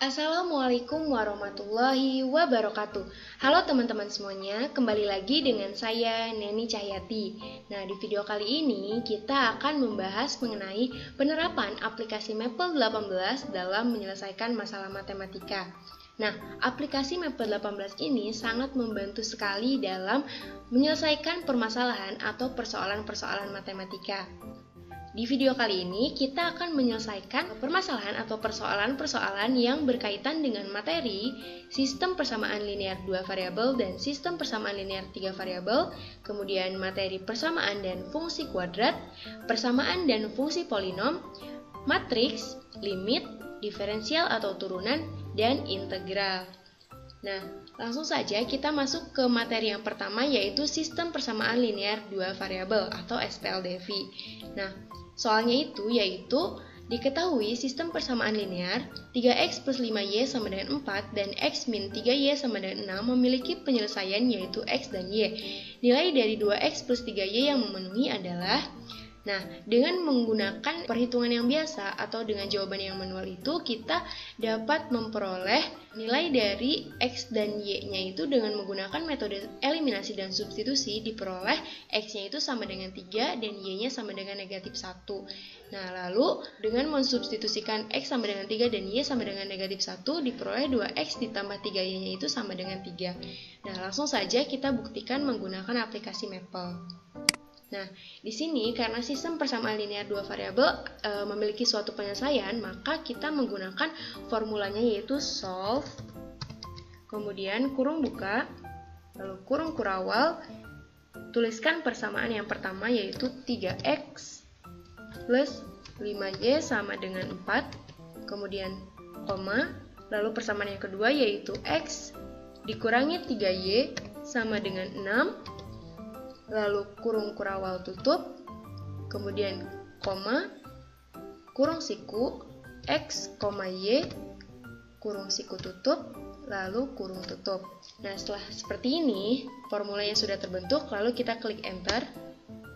Assalamualaikum warahmatullahi wabarakatuh. Halo teman-teman semuanya, kembali lagi dengan saya Neni Cahyati. Nah, di video kali ini kita akan membahas mengenai penerapan aplikasi Maple 18 dalam menyelesaikan masalah matematika. Nah, aplikasi Maple 18 ini sangat membantu sekali dalam menyelesaikan permasalahan atau persoalan-persoalan matematika. Di video kali ini kita akan menyelesaikan permasalahan atau persoalan-persoalan yang berkaitan dengan materi sistem persamaan linear 2 variabel dan sistem persamaan linear 3 variabel, kemudian materi persamaan dan fungsi kuadrat, persamaan dan fungsi polinom, matriks, limit, diferensial atau turunan, dan integral. Nah, langsung saja kita masuk ke materi yang pertama, yaitu sistem persamaan linear 2 variabel atau SPLDV. Nah, soalnya yaitu diketahui sistem persamaan linear 3x plus 5y sama dengan 4 dan x min 3y sama dengan 6 memiliki penyelesaian yaitu x dan y. Nilai dari 2x plus 3y yang memenuhi adalah, nah, dengan menggunakan perhitungan yang biasa atau dengan jawaban yang manual itu, kita dapat memperoleh nilai dari x dan y-nya itu dengan menggunakan metode eliminasi dan substitusi. Diperoleh x-nya itu sama dengan 3 dan y-nya sama dengan negatif 1. Nah, lalu dengan mensubstitusikan x sama dengan 3 dan y sama dengan negatif 1, diperoleh 2x ditambah 3y-nya itu sama dengan 3. Nah, langsung saja kita buktikan menggunakan aplikasi Maple. Nah, di sini karena sistem persamaan linear 2 variabel memiliki suatu penyelesaian, maka kita menggunakan formulanya yaitu solve, kemudian kurung buka, lalu kurung kurawal, tuliskan persamaan yang pertama yaitu 3x plus 5y sama dengan 4, kemudian koma, lalu persamaan yang kedua yaitu x dikurangi 3y sama dengan 6, lalu kurung kurawal tutup, kemudian koma, kurung siku, x, y, kurung siku tutup, lalu kurung tutup. Nah, setelah seperti ini, formulanya sudah terbentuk, lalu kita klik enter.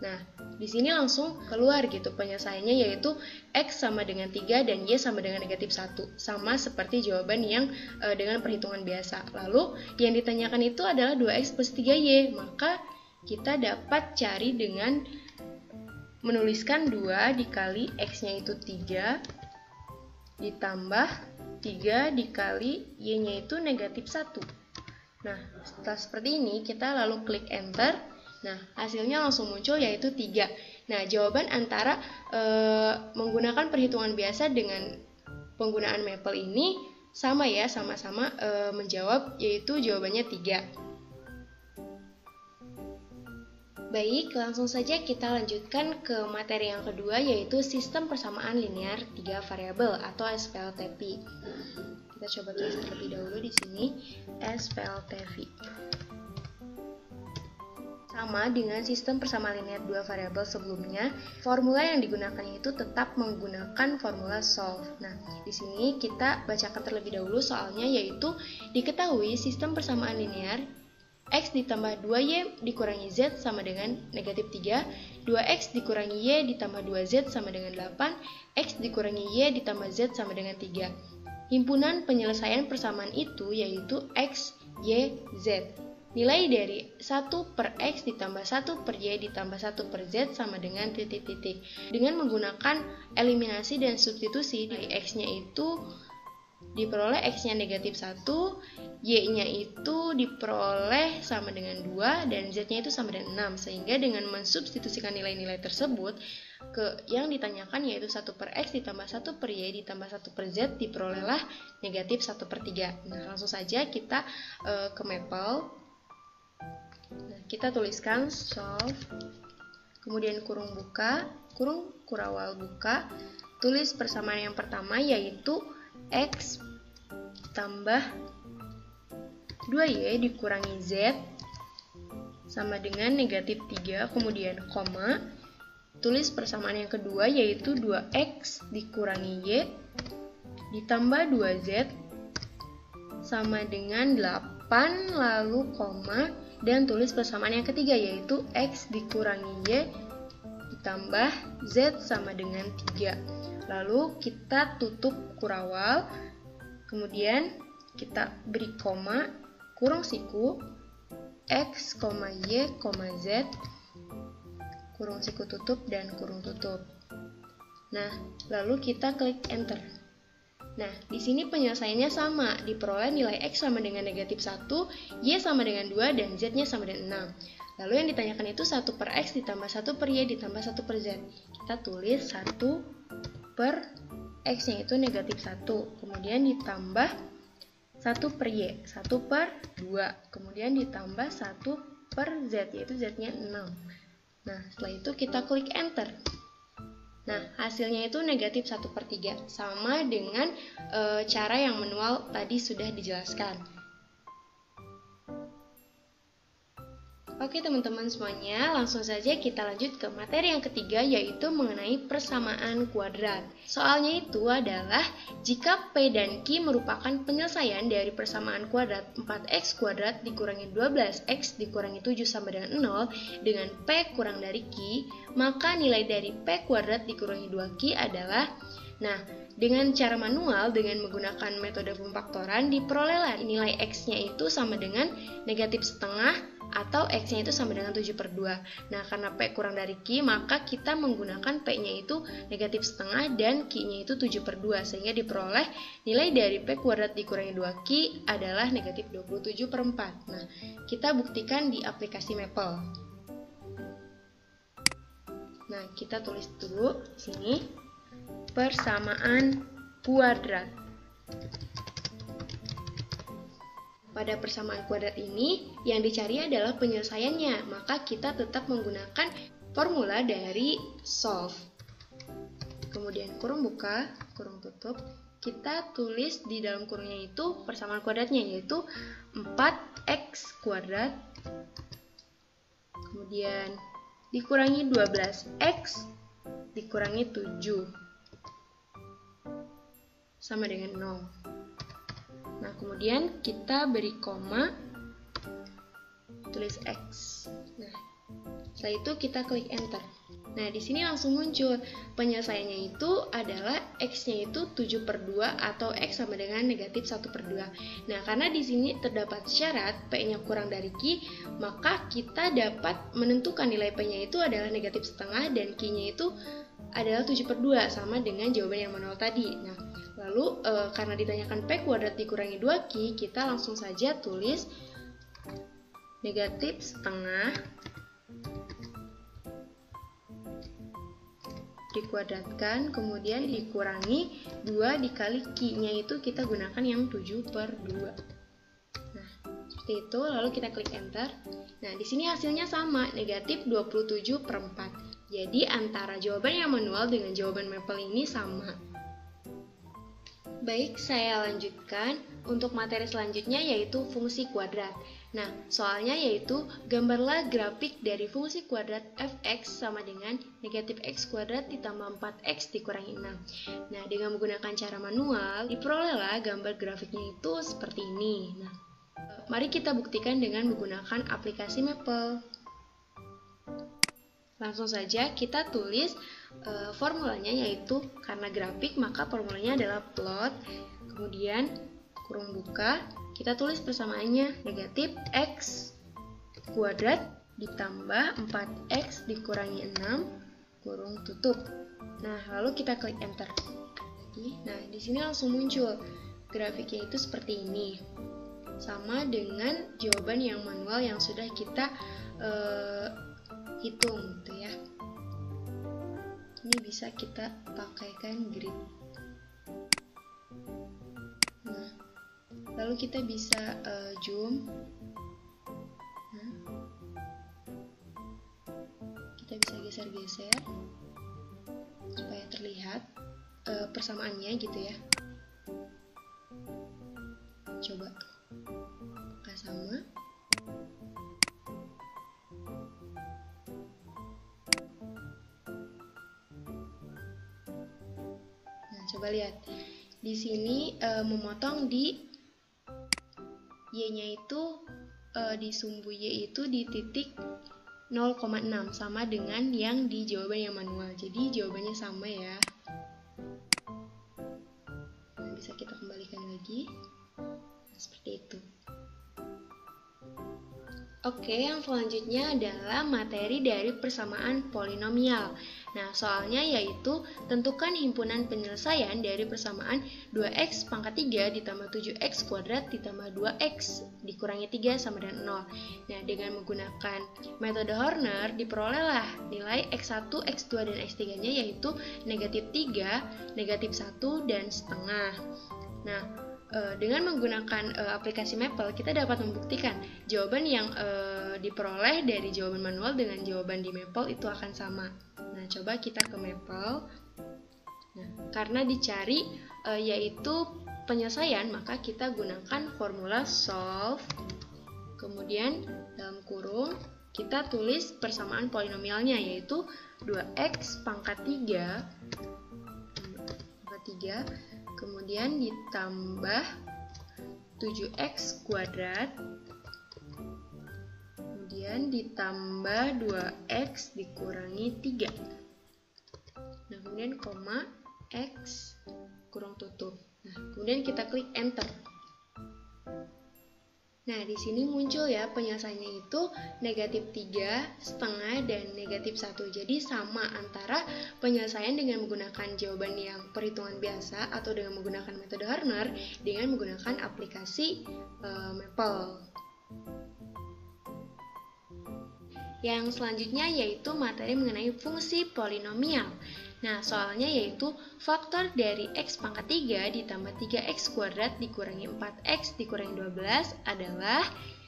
Nah, di sini langsung keluar gitu penyelesaiannya, yaitu x sama dengan 3 dan y sama dengan negatif 1. Sama seperti jawaban yang dengan perhitungan biasa. Lalu, yang ditanyakan itu adalah 2x plus 3y, maka kita dapat cari dengan menuliskan 2 dikali x-nya itu 3 ditambah 3 dikali y-nya itu negatif 1. Nah, setelah seperti ini kita lalu klik enter. Nah, hasilnya langsung muncul yaitu 3. Nah, jawaban antara menggunakan perhitungan biasa dengan penggunaan Maple ini sama ya, sama-sama menjawab, yaitu jawabannya 3. Baik, langsung saja kita lanjutkan ke materi yang kedua, yaitu sistem persamaan linear 3 variabel atau SPLTV. Kita coba tulis terlebih dahulu di sini SPLTV. Sama dengan sistem persamaan linear 2 variabel sebelumnya, formula yang digunakannya itu tetap menggunakan formula solve. Nah, di sini kita bacakan terlebih dahulu soalnya, yaitu diketahui sistem persamaan linear x ditambah 2y dikurangi z sama dengan negatif 3, 2x dikurangi y ditambah 2z sama dengan 8, x dikurangi y ditambah z sama dengan 3. Himpunan penyelesaian persamaan itu yaitu x, y, z. Nilai dari 1 per x ditambah 1 per y ditambah 1 per z sama dengan titik-titik. Dengan menggunakan eliminasi dan substitusi, dari x-nya itu diperoleh x-nya negatif 1, y-nya itu diperoleh sama dengan 2, dan z-nya itu sama dengan 6. Sehingga dengan mensubstitusikan nilai-nilai tersebut ke yang ditanyakan, yaitu 1 per x ditambah 1 per y ditambah 1 per z, diperolehlah negatif 1 per 3. Nah, langsung saja kita ke Maple. Nah, kita tuliskan solve, kemudian kurung buka, kurung kurawal buka, tulis persamaan yang pertama yaitu x tambah 2y dikurangi z sama dengan negatif 3, kemudian koma, tulis persamaan yang kedua yaitu 2x dikurangi y ditambah 2z sama dengan 8, lalu koma, dan tulis persamaan yang ketiga yaitu x dikurangi y ditambah z sama dengan 3. Lalu kita tutup kurawal, Kemudian kita beri koma, kurung siku, X, Y, Z, kurung siku tutup dan kurung tutup. Nah, lalu kita klik enter. Nah, di sini penyelesaiannya sama, diperoleh nilai X sama dengan negatif 1, Y sama dengan 2, dan Z-nya sama dengan 6. Lalu yang ditanyakan itu 1 per X ditambah 1 per Y ditambah 1 per Z. Kita tulis 1 per X-nya itu negatif 1, kemudian ditambah 1 per Y, 1 per 2, kemudian ditambah 1 per Z, yaitu Z-nya 6. Nah, setelah itu kita klik enter. Nah, hasilnya itu negatif 1 per 3, sama dengan cara yang manual tadi sudah dijelaskan. Oke teman-teman semuanya, langsung saja kita lanjut ke materi yang ketiga, yaitu mengenai persamaan kuadrat. Soalnya itu adalah jika P dan Q merupakan penyelesaian dari persamaan kuadrat 4x kuadrat dikurangi 12x dikurangi 7 sama dengan 0 dengan P kurang dari Q, maka nilai dari P kuadrat dikurangi 2Q adalah, nah, dengan cara manual, dengan menggunakan metode pemfaktoran, diperolehlah nilai X-nya itu sama dengan negatif setengah atau X-nya itu sama dengan 7 per 2. Nah, karena P kurang dari Q, maka kita menggunakan P-nya itu negatif setengah dan Q-nya itu 7 per 2, sehingga diperoleh nilai dari P kuadrat dikurangi 2Q adalah negatif 27 per 4. Nah, kita buktikan di aplikasi Maple. Nah, kita tulis dulu di sini persamaan kuadrat. Pada persamaan kuadrat ini, yang dicari adalah penyelesaiannya, maka kita tetap menggunakan formula dari solve. Kemudian kurung buka, kurung tutup, kita tulis di dalam kurungnya itu persamaan kuadratnya, yaitu 4x kuadrat, kemudian dikurangi 12x, dikurangi 7, sama dengan 0. Nah, kemudian kita beri koma, tulis X. Nah, setelah itu kita klik enter. Nah, di sini langsung muncul penyelesaiannya itu adalah X-nya itu 7 per 2 atau X sama dengan negatif 1 per 2. Nah, karena di sini terdapat syarat P-nya kurang dari Q, maka kita dapat menentukan nilai P-nya itu adalah negatif setengah dan Q-nya itu adalah 7 per 2, sama dengan jawaban yang manual tadi. Nah, lalu karena ditanyakan P kuadrat dikurangi 2Q, kita langsung saja tulis negatif setengah dikuadratkan, kemudian dikurangi 2 dikali Q-nya itu kita gunakan yang 7 per 2. Nah, seperti itu, lalu kita klik enter. Nah, di sini hasilnya sama, negatif 27 per 4. Jadi, antara jawaban yang manual dengan jawaban Maple ini sama. Baik, saya lanjutkan untuk materi selanjutnya, yaitu fungsi kuadrat. Nah, soalnya yaitu gambarlah grafik dari fungsi kuadrat fx sama dengan negatif x kuadrat ditambah 4x dikurangi 6. Nah, dengan menggunakan cara manual, diperolehlah gambar grafiknya itu seperti ini. Nah, mari kita buktikan dengan menggunakan aplikasi Maple. Langsung saja kita tulis formulanya, yaitu karena grafik maka formulanya adalah plot, kemudian kurung buka, kita tulis persamaannya negatif x kuadrat ditambah 4x dikurangi 6 kurung tutup. Nah, lalu kita klik enter. Nah, di sini langsung muncul grafiknya itu seperti ini, sama dengan jawaban yang manual yang sudah kita hitung gitu ya. Ini bisa kita pakaikan grid. Nah, lalu kita bisa zoom. Nah, kita bisa geser-geser supaya terlihat persamaannya gitu ya. Coba apakah sama? Coba lihat, di sini memotong di Y-nya itu, di sumbu Y itu di titik 0,6, sama dengan yang di jawaban yang manual. Jadi jawabannya sama ya. Nah, bisa kita kembalikan lagi. Seperti itu. Oke, yang selanjutnya adalah materi dari persamaan polinomial. Nah, soalnya yaitu tentukan himpunan penyelesaian dari persamaan 2x pangkat 3 ditambah 7x kuadrat ditambah 2x dikurangi 3 sama dengan 0. Nah, dengan menggunakan metode Horner diperolehlah nilai x1, x2, dan x3-nya yaitu negatif 3, negatif 1, dan setengah. Nah, dengan menggunakan aplikasi Maple, kita dapat membuktikan jawaban yang diperoleh dari jawaban manual dengan jawaban di Maple itu akan sama. Nah, coba kita ke Maple. Nah, karena dicari yaitu penyelesaian, maka kita gunakan formula solve. Kemudian dalam kurung kita tulis persamaan polinomialnya yaitu 2x pangkat 3 kemudian ditambah 7x kuadrat, kemudian ditambah 2x dikurangi 3. Nah, kemudian koma x kurung tutup. Nah, kemudian kita klik enter. Nah, di sini muncul ya penyelesaiannya itu negatif 3, setengah, dan negatif 1. Jadi sama antara penyelesaian dengan menggunakan jawaban yang perhitungan biasa atau dengan menggunakan metode Horner dengan menggunakan aplikasi Maple. Yang selanjutnya yaitu materi mengenai fungsi polinomial. Nah, soalnya yaitu faktor dari x pangkat 3 ditambah 3x kuadrat dikurangi 4x dikurangi 12 adalah,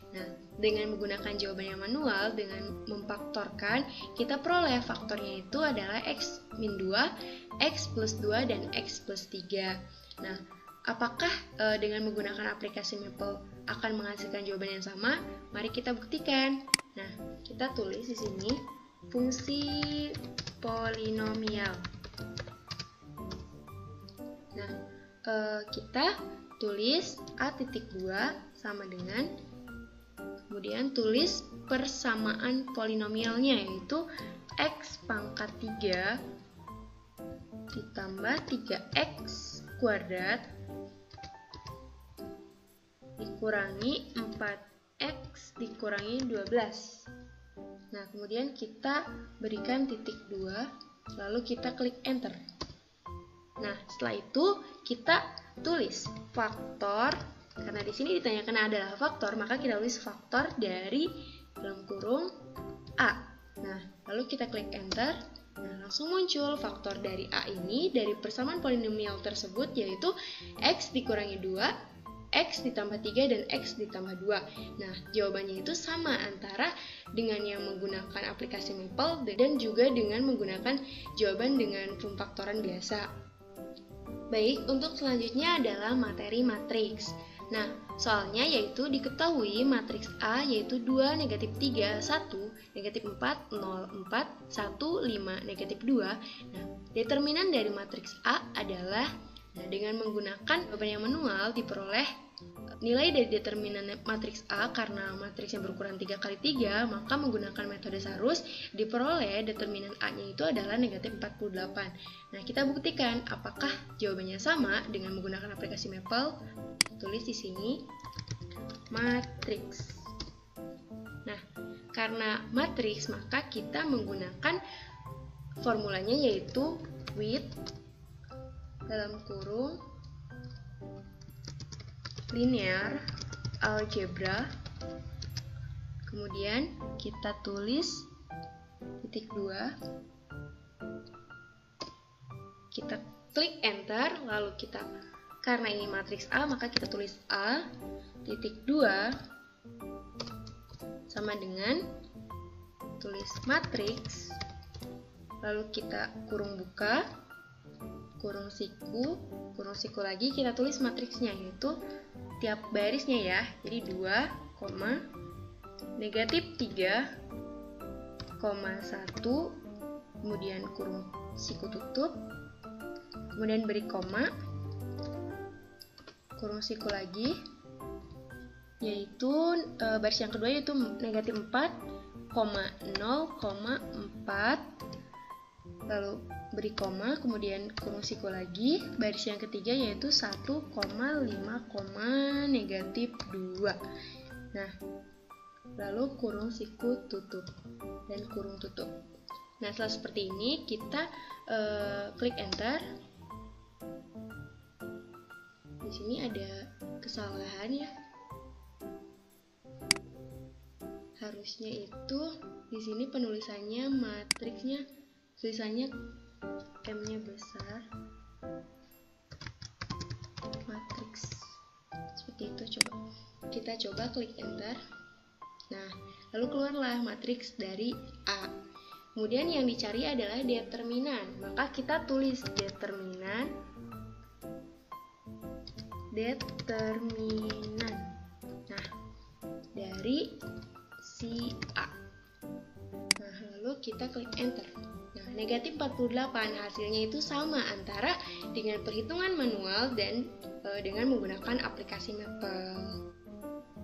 nah, dengan menggunakan jawaban yang manual, dengan memfaktorkan, kita peroleh faktornya itu adalah x min 2, x plus 2, dan x plus 3. Nah, apakah dengan menggunakan aplikasi Maple akan menghasilkan jawaban yang sama? Mari kita buktikan. Nah, kita tulis di sini fungsi polinomial. Nah, kita tulis A.2 sama dengan, kemudian tulis persamaan polinomialnya yaitu x pangkat 3 ditambah 3x kuadrat dikurangi 4x dikurangi 12. Nah, kemudian kita berikan titik 2, lalu kita klik enter. Nah, setelah itu kita tulis faktor, karena di sini ditanyakan adalah faktor, maka kita tulis faktor dari dalam kurung A. Nah, lalu kita klik enter. Nah, langsung muncul faktor dari A ini dari persamaan polinomial tersebut yaitu x dikurangi 2, x ditambah 3, dan x ditambah 2. Nah, jawabannya itu sama antara dengan yang menggunakan aplikasi Maple dan juga dengan menggunakan jawaban dengan pemfaktoran biasa. Baik, untuk selanjutnya adalah materi matriks. Nah, soalnya yaitu diketahui matriks A yaitu 2, negatif 3, 1, negatif 4, 0, 4, 1, 5, negatif 2. Nah, determinan dari matriks A adalah, nah, dengan menggunakan jawaban yang manual diperoleh nilai dari determinan matriks A karena matriksnya berukuran 3 kali 3, maka menggunakan metode Sarus diperoleh determinan A-nya itu adalah negatif 48. Nah, kita buktikan apakah jawabannya sama dengan menggunakan aplikasi Maple. Tulis di sini matriks. Nah, karena matriks maka kita menggunakan formulanya yaitu with dalam kurung linear algebra, kemudian kita tulis titik 2, kita klik enter, lalu kita, karena ini matriks A maka kita tulis A titik 2 sama dengan tulis matriks, lalu kita kurung buka, kurung siku lagi, kita tulis matriksnya yaitu tiap barisnya ya, jadi 2, negatif 3, 1, kemudian kurung siku tutup, kemudian beri koma, kurung siku lagi, yaitu baris yang kedua yaitu negatif 4, 0, 4, lalu beri koma, kemudian kurung siku lagi, baris yang ketiga yaitu 1,5, negatif 2. Nah, lalu kurung siku tutup dan kurung tutup. Nah, setelah seperti ini kita klik enter. Di sini ada kesalahan ya. Harusnya itu di sini penulisannya matriksnya tulisannya M-nya besar. Matriks. Seperti itu coba. Kita coba klik enter. Nah, lalu keluarlah matriks dari A. Kemudian yang dicari adalah determinan. Maka kita tulis determinan. Nah, dari si A. Nah, lalu kita klik enter. Nah, negatif 48 hasilnya itu sama antara dengan perhitungan manual dan dengan menggunakan aplikasi Maple.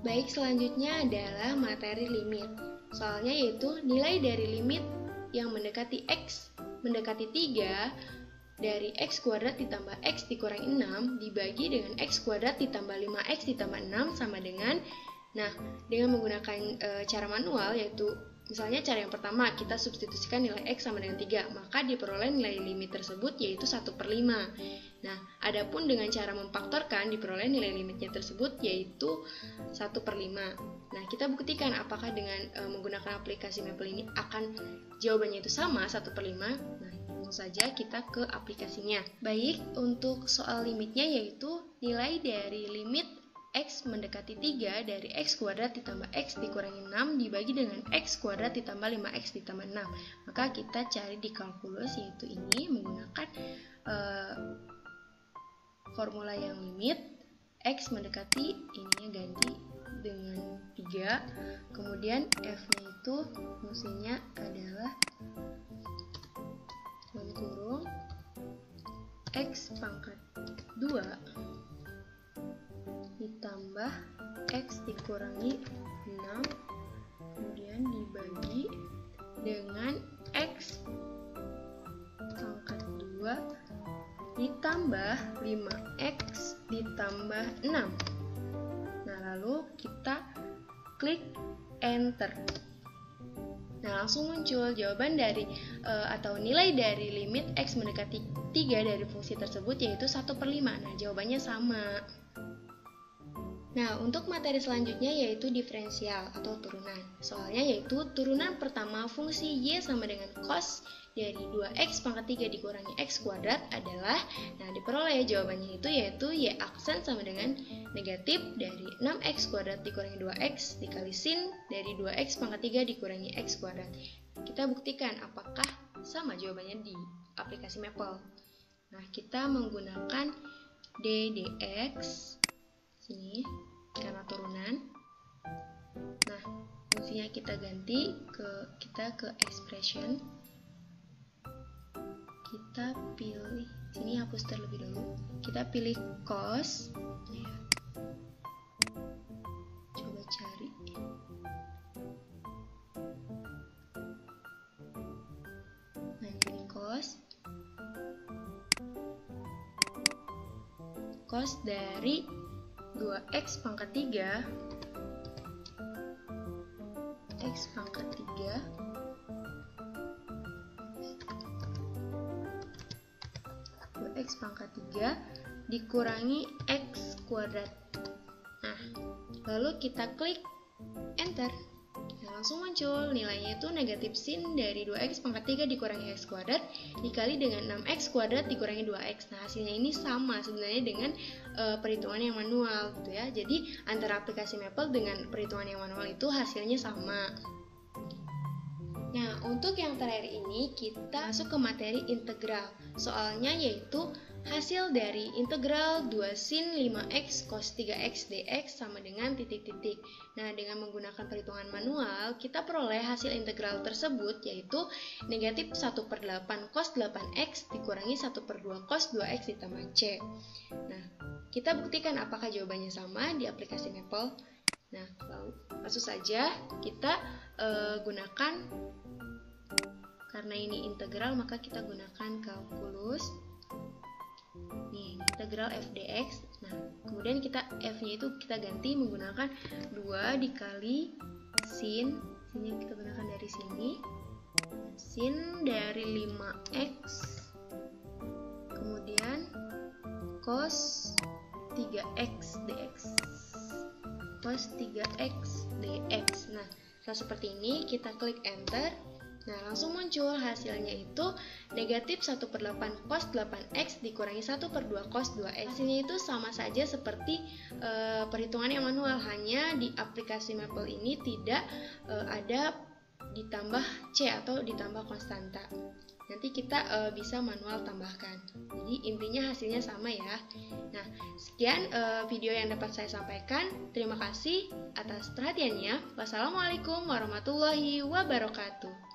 Baik, selanjutnya adalah materi limit. Soalnya yaitu nilai dari limit yang mendekati X mendekati 3 dari X kuadrat ditambah X dikurangi 6 dibagi dengan X kuadrat ditambah 5X ditambah 6 sama dengan, nah, dengan menggunakan cara manual, yaitu misalnya cara yang pertama kita substitusikan nilai X sama dengan 3, maka diperoleh nilai limit tersebut yaitu 1/5. Nah, adapun dengan cara memfaktorkan diperoleh nilai limitnya tersebut yaitu 1/5. Nah, kita buktikan apakah dengan menggunakan aplikasi Maple ini akan jawabannya itu sama 1/5. Nah, langsung saja kita ke aplikasinya. Baik, untuk soal limitnya yaitu nilai dari limit X mendekati 3 dari X kuadrat ditambah X dikurangi 6 dibagi dengan X kuadrat ditambah 5X ditambah 6. Maka kita cari di kalkulus, yaitu ini menggunakan formula yang limit X mendekati, ininya ganti dengan 3, kemudian F-nya itu fungsinya adalah dalam kurung X pangkat 2 ditambah X dikurangi 6 kemudian dibagi dengan X pangkat 2 ditambah 5X ditambah 6. Nah, lalu kita klik enter. Nah, langsung muncul jawaban dari atau nilai dari limit X mendekati 3 dari fungsi tersebut yaitu 1/5. Nah, jawabannya sama. Nah, untuk materi selanjutnya yaitu diferensial atau turunan. Soalnya yaitu turunan pertama fungsi Y sama dengan cos dari 2X pangkat 3 dikurangi X kuadrat adalah, nah, diperoleh jawabannya itu yaitu Y aksen sama dengan negatif dari 6X kuadrat dikurangi 2X dikali sin dari 2X pangkat 3 dikurangi X kuadrat. Kita buktikan apakah sama jawabannya di aplikasi Maple. Nah, kita menggunakan DDX ini karena turunan. Nah, fungsinya kita ganti ke expression. Kita pilih sini, hapus terlebih dahulu. Kita pilih cos. Ya. Coba cari. Nah, ini cos. Cos dari 2X pangkat 3 X pangkat 3 2X pangkat 3 dikurangi X kuadrat. Nah, lalu kita klik enter. Nah, langsung muncul nilainya itu negatif sin dari 2X pangkat 3 dikurangi X kuadrat dikali dengan 6X kuadrat dikurangi 2X. Nah, hasilnya ini sama sebenarnya dengan perhitungan yang manual gitu ya. Jadi antara aplikasi Maple dengan perhitungan yang manual itu hasilnya sama. Nah, untuk yang terakhir ini kita masuk ke materi integral. Soalnya yaitu hasil dari integral 2 sin 5x cos 3x dx sama dengan titik-titik. Nah, dengan menggunakan perhitungan manual, kita peroleh hasil integral tersebut yaitu negatif 1/8 cos 8x dikurangi 1/2 cos 2x ditambah c. Nah, kita buktikan apakah jawabannya sama di aplikasi Maple. Nah, lalu langsung saja kita gunakan Karena ini integral maka kita gunakan kalkulus. Nih, integral f dx. Nah, kemudian f-nya itu kita ganti menggunakan 2 dikali sin. Sinnya kita gunakan dari sini. Sin dari 5x. Kemudian cos 3x dx. Cos 3x dx. Nah, seperti ini, kita klik enter. Nah, langsung muncul hasilnya itu negatif 1/8 cos 8x dikurangi 1/2 cos 2x. Hasilnya itu sama saja seperti perhitungan yang manual, hanya di aplikasi Maple ini tidak ada ditambah C atau ditambah konstanta. Nanti kita bisa manual tambahkan. Jadi intinya hasilnya sama ya. Nah, sekian video yang dapat saya sampaikan. Terima kasih atas perhatiannya. Wassalamualaikum warahmatullahi wabarakatuh.